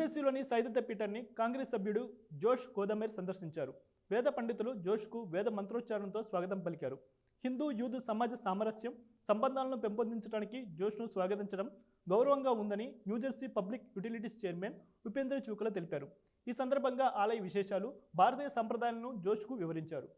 న్యూజెర్సీలోని సైదత్త పీఠాన్ని కాంగ్రెస్ సభ్యుడు జోష్ గోదమెర్ సందర్శించారు. వేద పండితులు జోష్కు వేద మంత్రోచ్చారణతో స్వాగతం పలికారు. హిందూ యూదు సమాజ సామరస్యం సంబంధాలను పెంపొందించడానికి జోష్ను స్వాగతించడం గౌరవంగా ఉందని New Jersey public utilities chairman Upendra Chukala తెలిపారు. ఈ సందర్భంగా ఆలయ విశేషాలు, భారతీయ సంప్రదాయాలను జోష్కు వివరించారు.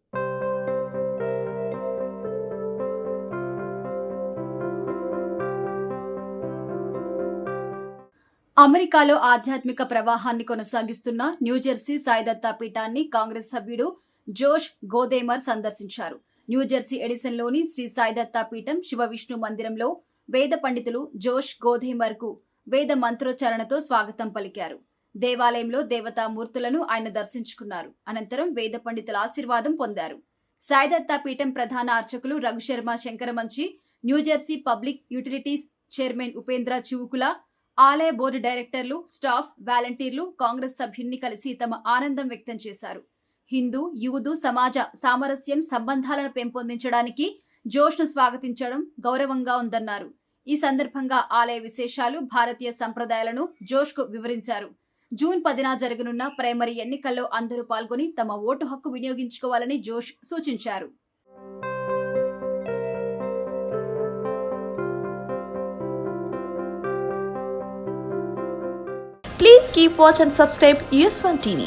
అమెరికాలో ఆధ్యాత్మిక ప్రవాహాన్ని కొనసాగిస్తున్న న్యూజెర్సీ సాయిదత్తా పీఠాన్ని కాంగ్రెస్ సభ్యుడు జోష్ గోదేమర్ సందర్శించారు. న్యూజెర్సీ ఎడిసన్లోని శ్రీ సాయిదత్తా పీఠం శివ విష్ణు మందిరంలో వేద పండితులు జోష్ గోదేమర్కు వేద మంత్రోచ్చారణతో స్వాగతం పలికారు. దేవాలయంలో దేవతామూర్తులను ఆయన దర్శించుకున్నారు. అనంతరం వేద పండితుల ఆశీర్వాదం పొందారు. సాయిదత్తా పీఠం ప్రధాన అర్చకులు Raghu Sharma Sankaramanchi, New Jersey public utilities chairman Upendra Chivukula, ఆలయ బోర్డు డైరెక్టర్లు, స్టాఫ్, వాలంటీర్లు కాంగ్రెస్ సభ్యుల్ని కలిసి తమ ఆనందం వ్యక్తం చేశారు. హిందూ యూదు సమాజ సామరస్యం సంబంధాలను పెంపొందించడానికి జోష్ను స్వాగతించడం గౌరవంగా ఉందన్నారు. ఈ సందర్భంగా ఆలయ విశేషాలు, భారతీయ సంప్రదాయాలను జోష్కు వివరించారు. జూన్ 10న జరగనున్న ప్రైమరీ ఎన్నికల్లో అందరూ పాల్గొని తమ ఓటు హక్కు వినియోగించుకోవాలని జోష్ సూచించారు. Please keep watch and subscribe US1 TV.